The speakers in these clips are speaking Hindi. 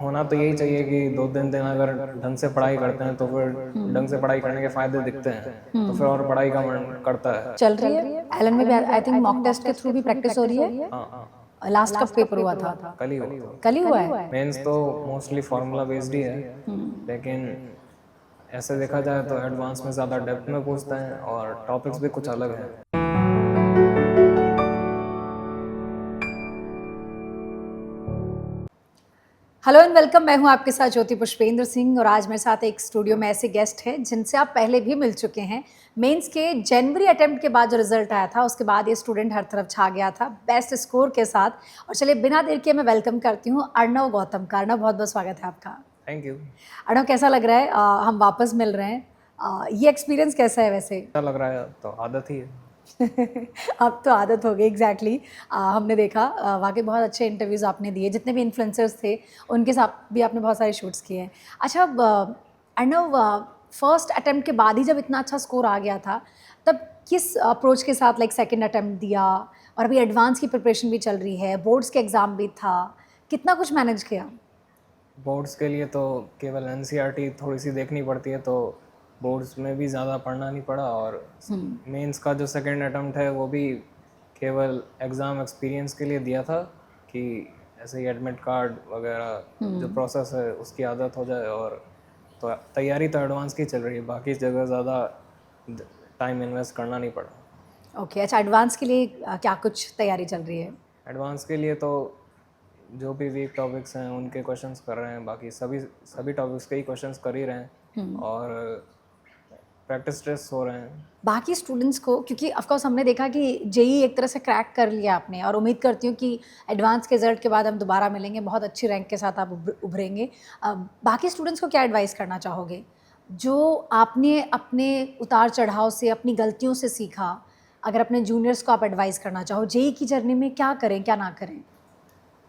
होना तो यही चाहिए कि 2-3 दिन अगर ढंग से पढ़ाई करते हैं तो फिर ढंग से पढ़ाई करने के फायदे दिखते हैं, तो फिर और पढ़ाई का मन करता है। चल रही है एलन में भी आई थिंक मॉक टेस्ट के थ्रू भी प्रैक्टिस हो रही है। हाँ, लास्ट कब पेपर हुआ था? कल ही हुआ था। कल ही हुआ है। मेंस तो मोस्टली फार्मूला बेस्ड ही है, लेकिन ऐसे देखा जाए तो एडवांस में ज़्यादा डेप्थ में पूछते हैं और टॉपिक्स भी कुछ अलग हैं। हेलो एंड वेलकम, मैं हूं आपके साथ ज्योति पुष्पेंद्र सिंह और आज मेरे साथ एक स्टूडियो में ऐसे गेस्ट हैं जिनसे आप पहले भी मिल चुके हैं। मेंस के जनवरी अटेम्प्ट के बाद जो रिजल्ट आया था उसके बाद ये स्टूडेंट हर तरफ छा गया था बेस्ट स्कोर के साथ। और चलिए बिना देर के मैं वेलकम करती हूँ अर्णव गौतम का। अर्णव, बहुत बहुत स्वागत है आपका। Thank you. अर्णव, कैसा लग रहा है हम वापस मिल रहे हैं? ये एक्सपीरियंस कैसा है वैसे? अच्छा लग रहा है, तो आदत ही है। अब तो आदत हो गई। एग्जैक्टली हमने देखा वाकई बहुत अच्छे इंटरव्यूज़ आपने दिए, जितने भी इन्फ्लुएंसर्स थे उनके साथ भी आपने बहुत सारे शूट्स किए हैं। अच्छा अर्णव, फर्स्ट अटेम्प्ट के बाद ही जब इतना अच्छा स्कोर आ गया था तब किस अप्रोच के साथ लाइक सेकंड अटेम्प्ट दिया? और अभी एडवांस की प्रिपरेशन भी चल रही है, बोर्ड्स के एग्ज़ाम भी था, कितना कुछ मैनेज किया? बोर्ड्स के लिए तो केवल एनसीईआरटी थोड़ी सी देखनी पड़ती है, तो बोर्ड्स में भी ज़्यादा पढ़ना नहीं पड़ा। और मेंस का जो सेकंड अटेम्प्ट है वो भी केवल एग्ज़ाम एक्सपीरियंस के लिए दिया था कि ऐसे ही एडमिट कार्ड वगैरह जो प्रोसेस है उसकी आदत हो जाए। और तो तैयारी तो एडवांस की चल रही है, बाकी जगह ज़्यादा टाइम इन्वेस्ट करना नहीं पड़ा। ओके, अच्छा एडवांस के लिए क्या कुछ तैयारी चल रही है? एडवांस के लिए तो जो भी वीक टॉपिक्स हैं उनके क्वेश्चंस कर रहे हैं, बाकी सभी टॉपिक्स के ही क्वेश्चंस कर ही रहे हैं और प्रैक्टिस टेस्ट हो रहे हैं। बाकी स्टूडेंट्स को, क्योंकि ऑफकोर्स हमने देखा कि जेई एक तरह से क्रैक कर लिया आपने और उम्मीद करती हूँ कि एडवांस के रिजल्ट के बाद हम दोबारा मिलेंगे, बहुत अच्छी रैंक के साथ आप उभरेंगे। बाकी स्टूडेंट्स को क्या एडवाइस करना चाहोगे जो आपने अपने उतार चढ़ाव से, अपनी गलतियों से सीखा? अगर अपने जूनियर्स को आप एडवाइस करना चाहो जेई की जर्नी में, क्या करें क्या ना करें?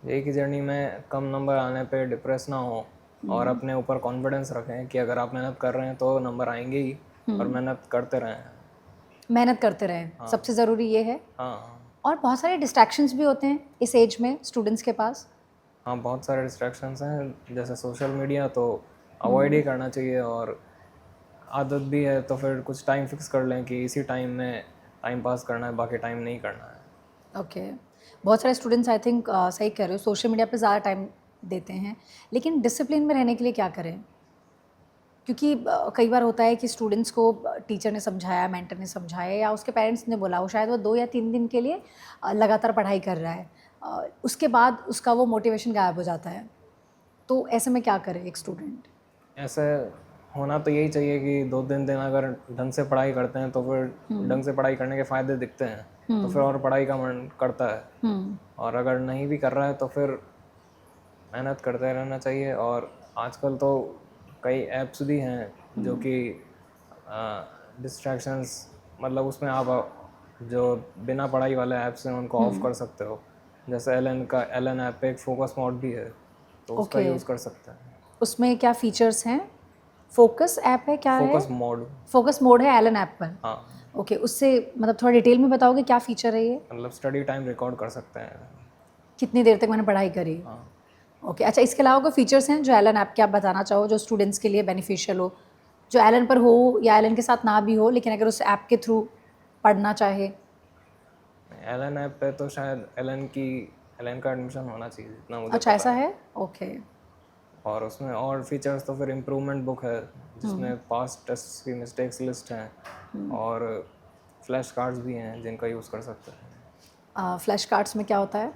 एक ही जर्नी में कम नंबर आने पे डिप्रेस ना हो और अपने ऊपर कॉन्फिडेंस रखें कि अगर आप मेहनत कर रहे हैं तो नंबर आएंगे ही, और मेहनत करते रहें। मेहनत करते रहें, सबसे ज़रूरी ये है। हाँ और बहुत सारे डिस्ट्रैक्शंस भी होते हैं इस एज में स्टूडेंट्स के पास। हाँ, बहुत सारे डिस्ट्रैक्शंस हैं, जैसे सोशल मीडिया तो अवॉइड ही करना चाहिए। और आदत भी है तो फिर कुछ टाइम फिक्स कर लें कि इसी टाइम में टाइम पास करना है, बाकी टाइम नहीं करना है। ओके, बहुत सारे स्टूडेंट्स आई थिंक सही कह रहे हो, सोशल मीडिया पे ज़्यादा टाइम देते हैं, लेकिन डिसिप्लिन में रहने के लिए क्या करें? क्योंकि कई बार होता है कि स्टूडेंट्स को टीचर ने समझाया, मेंटर ने समझाया या उसके पेरेंट्स ने बोला, वो शायद वो 2 या 3 दिन के लिए लगातार पढ़ाई कर रहा है, उसके बाद उसका वो मोटिवेशन गायब हो जाता है। तो ऐसे में क्या करे एक स्टूडेंट? ऐसे होना तो यही चाहिए कि 2-3 दिन अगर ढंग से पढ़ाई करते हैं तो फिर ढंग से पढ़ाई करने के फ़ायदे दिखते हैं, तो फिर और पढ़ाई का मन करता है। और अगर नहीं भी कर रहा है तो फिर मेहनत करते रहना चाहिए। और आजकल तो कई ऐप्स भी हैं जो कि डिस्ट्रैक्शंस, मतलब उसमें आप जो बिना पढ़ाई वाले ऐप्स हैं उनको ऑफ कर सकते हो। जैसे एलन ऐप पे एक फोकस मोड भी है, तो उसका यूज़ कर सकते हैं। उसमें क्या फीचर्स हैं? फोकस ऐप है, क्या है? फोकस मोड है एलन ऐप पर। हाँ, ओके, उससे मतलब थोड़ा डिटेल में बताओगे क्या फीचर है ये? मतलब स्टडी टाइम रिकॉर्ड कर सकते हैं। कितनी देर तक मैंने पढ़ाई करी? हाँ, ओके, अच्छा इसके अलावा कोई फीचर्स हैं जो एलन ऐप के आप बताना चाहो जो स्टूडेंट्स के लिए बेनिफिशियल हो, जो एलन पर हो या एलन के साथ ना भी हो, लेकिन अगर उस ऐप के थ्रू पढ़ना चाहे? एलन ऐप पे तो शायद एलन का एडमिशन होना चाहिए जितना मुझे अच्छा, पता ऐसा है। है? ओके। और उसमें और फीचर्स तो फिर इम्प्रूवमेंट बुक है जिसमें पास्ट टेस्ट की मिस्टेक्स लिस्ट हैं, और फ्लैश कार्ड्स भी हैं जिनका यूज़ कर सकते हैं। फ्लैश कार्ड्स में क्या होता है?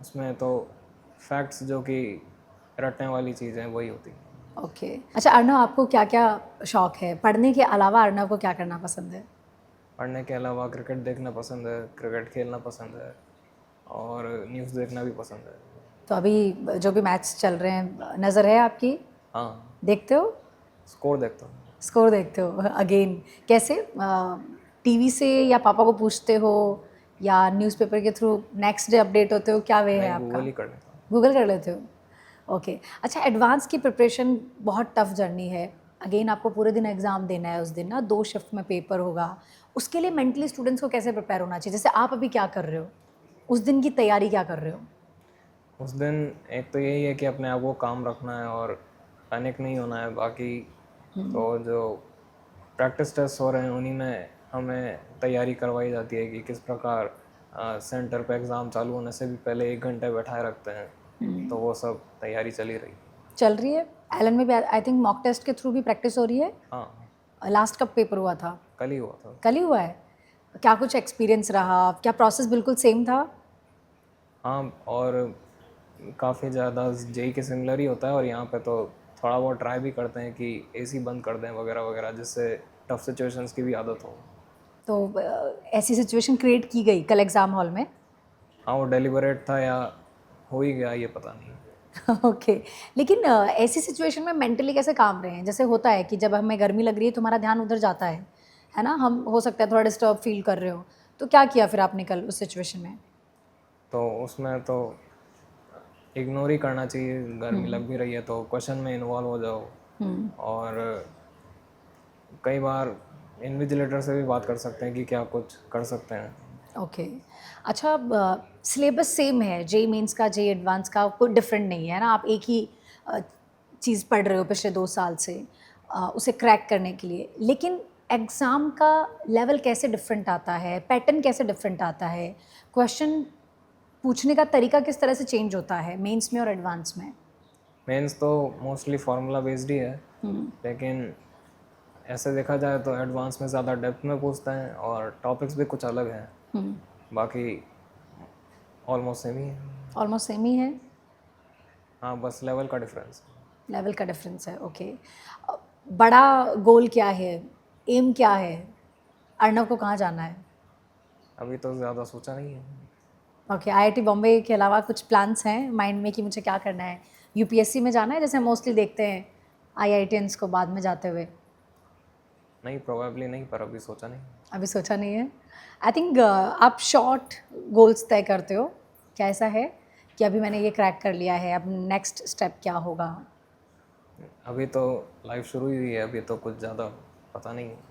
उसमें तो फैक्ट्स जो कि रटने वाली चीज़ें वही होती हैं। ओके, अच्छा अर्णव, आपको क्या क्या शौक है? पढ़ने के अलावा अर्णव को क्या करना पसंद है? पढ़ने के अलावा क्रिकेट देखना पसंद है, क्रिकेट खेलना पसंद है, और न्यूज़ देखना भी पसंद है। तो अभी जो भी मैच चल रहे हैं नज़र है आपकी? हाँ, देखते हो? स्कोर देखता हूँ। स्कोर देखते हो? अगेन कैसे? टीवी से या पापा को पूछते हो या न्यूज़पेपर के थ्रू नेक्स्ट डे अपडेट होते हो? क्या वे है आपका? गूगल ही कर लेता हूँ। गूगल कर लेते हो? ओके, अच्छा एडवांस की प्रिपरेशन बहुत टफ जर्नी है। अगेन आपको पूरे दिन एग्ज़ाम देना है, उस दिन ना 2 शिफ्ट में पेपर होगा। उसके लिए मेंटली स्टूडेंट्स को कैसे प्रिपेयर होना चाहिए? जैसे आप अभी क्या कर रहे हो? उस दिन की तैयारी क्या कर रहे हो? उस दिन एक तो यही है कि अपने आप को काम रखना है और पैनिक नहीं होना है। बाकी तो जो प्रैक्टिस टेस्ट हो रहे हैं उन्हीं में हमें तैयारी करवाई जाती है कि किस प्रकार सेंटर पे एग्ज़ाम चालू होने से भी पहले 1 घंटे बैठाए रखते हैं। तो वो सब तैयारी चली रही। चल रही है। एलन में भी आई थिंक मॉक टेस्ट के थ्रू भी प्रैक्टिस हो रही है। हाँ, लास्ट कब पेपर हुआ था? कल ही हुआ था। कल ही हुआ है। क्या कुछ एक्सपीरियंस रहा? क्या प्रोसेस बिल्कुल सेम था? हाँ, और काफ़ी ज़्यादा जेई के सिमिलर ही होता है। और यहाँ पे तो थोड़ा बहुत ट्राई भी करते हैं कि एसी बंद कर दें वगैरह वगैरह, जिससे टफ सिचुएशंस की भी आदत हो। तो ऐसी सिचुएशन क्रिएट की गई कल एग्ज़ाम हॉल में? हाँ, वो डेलिबरेट था या हो ही गया ये पता नहीं। ओके लेकिन ऐसी सिचुएशन में मेंटली कैसे काम रहे हैं? जैसे होता है कि जब हमें गर्मी लग रही है तो हमारा ध्यान उधर जाता है ना? हम हो सकता है थोड़ा डिस्टर्ब फील कर रहे हो, तो क्या किया फिर आपने कल उस सिचुएशन में? तो उसमें तो इग्नोर ही करना चाहिए। गर्मी लग भी रही है तो क्वेश्चन में इन्वॉल्व हो जाओ। और कई बार इन्विजिलेटर से भी बात कर सकते हैं कि क्या कुछ कर सकते हैं। ओके अच्छा, सिलेबस सेम है जेई मेंस का, जेई एडवांस का, कोई डिफरेंट नहीं है ना? आप एक ही चीज़ पढ़ रहे हो पिछले 2 साल से उसे क्रैक करने के लिए, लेकिन एग्ज़ाम का लेवल कैसे डिफरेंट आता है, पैटर्न कैसे डिफरेंट आता है, क्वेश्चन पूछने का तरीका किस तरह से चेंज होता है मेंस में और एडवांस में? मेंस तो मोस्टली फार्मूला बेस्ड ही है, लेकिन ऐसे देखा जाए तो एडवांस में ज़्यादा डेप्थ में पूछते हैं और टॉपिक्स भी कुछ अलग हैं। बाकी ऑलमोस्ट सेम ही है। ऑलमोस्ट सेम ही है। हाँ, बस लेवल का डिफरेंस। लेवल का डिफरेंस है। ओके बड़ा गोल क्या है, एम क्या है, अर्णव को कहाँ जाना है? अभी तो ज़्यादा सोचा नहीं है। ओके आईआईटी बॉम्बे के अलावा कुछ प्लान्स हैं माइंड में कि मुझे क्या करना है? यूपीएससी में जाना है जैसे मोस्टली देखते हैं आईआईटियंस को बाद में जाते हुए? नहीं, प्रोबेबली नहीं, पर अभी सोचा नहीं। अभी सोचा नहीं है। आई थिंक आप शॉर्ट गोल्स तय करते हो, क्या ऐसा है कि अभी मैंने ये क्रैक कर लिया है, अब नेक्स्ट स्टेप क्या होगा? अभी तो लाइफ शुरू ही हुई है, अभी तो कुछ ज़्यादा पता नहीं है।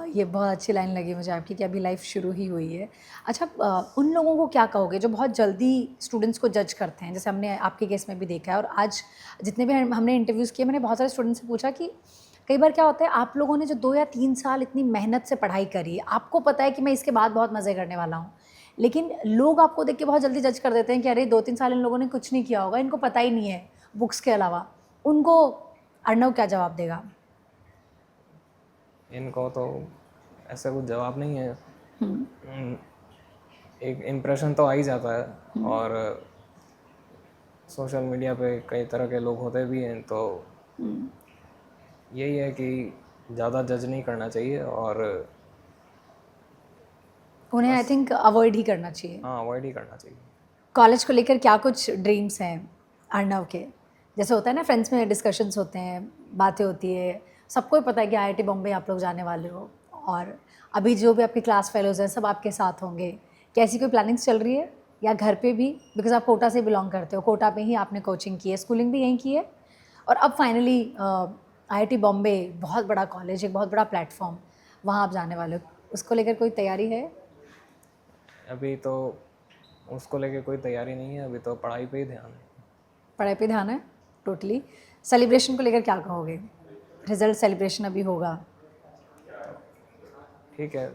ये बहुत अच्छी लाइन लगी मुझे आपकी कि अभी लाइफ शुरू ही हुई है। अच्छा उन लोगों को क्या कहोगे जो बहुत जल्दी स्टूडेंट्स को जज करते हैं, जैसे हमने आपके केस में भी देखा है और आज जितने भी हमने इंटरव्यूज़ किए, मैंने बहुत सारे स्टूडेंट्स से पूछा कि कई बार क्या होता है, आप लोगों ने जो 2 या 3 साल इतनी मेहनत से पढ़ाई करी, आपको पता है कि मैं इसके बाद बहुत मज़े करने वाला हूँ, लेकिन लोग आपको देख के बहुत जल्दी जज कर देते हैं कि अरे 2-3 साल इन लोगों ने कुछ नहीं किया होगा, इनको पता ही नहीं है बुक्स के अलावा। उनको अर्णव क्या जवाब देगा? इनको तो ऐसा कुछ जवाब नहीं है। एक इम्प्रेशन तो आ ही जाता है। और सोशल मीडिया पे कई तरह के लोग होते भी हैं, तो यही है कि ज़्यादा जज नहीं करना चाहिए। और उन्हें आई थिंक अवॉइड ही करना चाहिए। हाँ, अवॉइड ही करना चाहिए। कॉलेज को लेकर क्या कुछ ड्रीम्स हैं अर्णव के? जैसे होता है ना फ्रेंड्स में डिस्कशंस होते हैं, बातें होती है, सबको ही पता है कि आईआईटी बॉम्बे आप लोग जाने वाले हो और अभी जो भी आपके क्लास फेलोज हैं सब आपके साथ होंगे। क्या ऐसी कोई प्लानिंग्स चल रही है या घर पे भी? बिकॉज आप कोटा से बिलोंग करते हो, कोटा पे ही आपने कोचिंग की है, स्कूलिंग भी यहीं की है और अब फाइनली आईआईटी बॉम्बे बहुत बड़ा कॉलेज, एक बहुत बड़ा प्लेटफॉर्म, वहाँ आप जाने वाले हो, उसको लेकर कोई तैयारी है? अभी तो उसको लेके कोई तैयारी नहीं है, अभी तो पढ़ाई पे ही ध्यान है। पढ़ाई पे ध्यान है टोटली। सेलिब्रेशन को लेकर क्या कहोगे? रिजल्ट सेलिब्रेशन अभी होगा। ठीक है,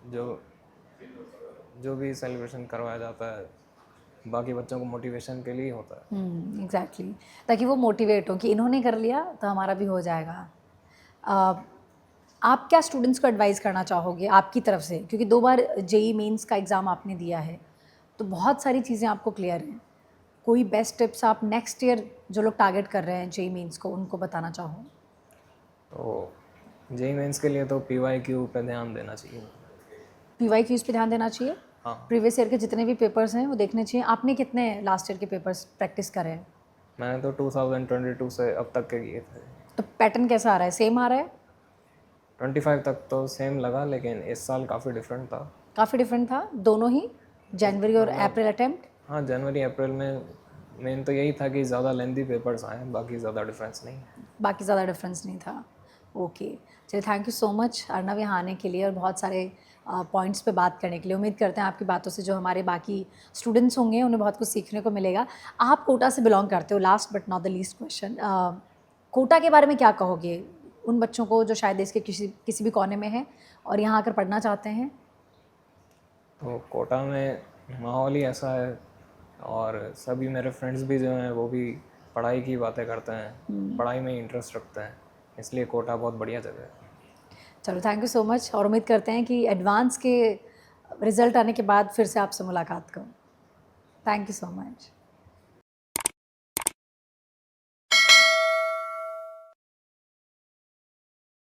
जो जो भी सेलिब्रेशन करवाया जाता है बाकी बच्चों को मोटिवेशन के लिए होता है। एग्जैक्टली ताकि वो मोटिवेट हो कि इन्होंने कर लिया तो हमारा भी हो जाएगा। आप क्या स्टूडेंट्स को एडवाइस करना चाहोगे आपकी तरफ से, क्योंकि 2 बार जेई मेंस का एग्ज़ाम आपने दिया है तो बहुत सारी चीज़ें आपको क्लियर हैं, कोई बेस्ट टिप्स आप नेक्स्ट ईयर जो लोग टारगेट कर रहे हैं जेई मेंस को उनको बताना चाहो? तो जेई मेंस के लिए तो PYQ पे ध्यान देना चाहिए। PYQs पे ध्यान देना चाहिए। हाँ, प्रीवियस ईयर के जितने भी पेपर्स हैं वो देखने चाहिए। आपने कितने लास्ट ईयर के पेपर्स प्रैक्टिस करे हैं? मैंने तो 2022 से अब तक के किए थे। तो पैटर्न कैसा आ रहा है, सेम आ रहा है? 25 तक तो सेम लगा, लेकिन इस साल काफ़ी डिफरेंट था। काफ़ी डिफरेंट था दोनों ही, जनवरी और अप्रैल अटेम्प्ट? हाँ, जनवरी अप्रैल में मेन तो यही था कि ज़्यादा लेंथी पेपर्स आए, बाकी ज़्यादा डिफरेंस नहीं। बाकी ज़्यादा डिफरेंस नहीं था। ओके, चलिए thank you so much Arnav यहाँ आने के लिए और बहुत सारे पॉइंट्स पे बात करने के लिए। उम्मीद करते हैं आपकी बातों से जो हमारे बाकी स्टूडेंट्स होंगे उन्हें बहुत कुछ सीखने को मिलेगा। आप कोटा से बिलोंग करते हो, last but not the least question, quota के बारे में क्या कहोगे उन बच्चों को जो शायद देश के किसी भी कोने में हैं और यहाँ आकर पढ़ना चाहते हैं? तो कोटा में माहौल ही ऐसा है और सभी मेरे फ्रेंड्स भी जो हैं वो भी पढ़ाई की बातें करते हैं, पढ़ाई में इंटरेस्ट रखते हैं, इसलिए कोटा बहुत बढ़िया जगह है। चलो थैंक यू सो मच और उम्मीद करते हैं कि एडवांस के रिज़ल्ट आने के बाद फिर से आपसे मुलाकात करूँ। Thank you so much.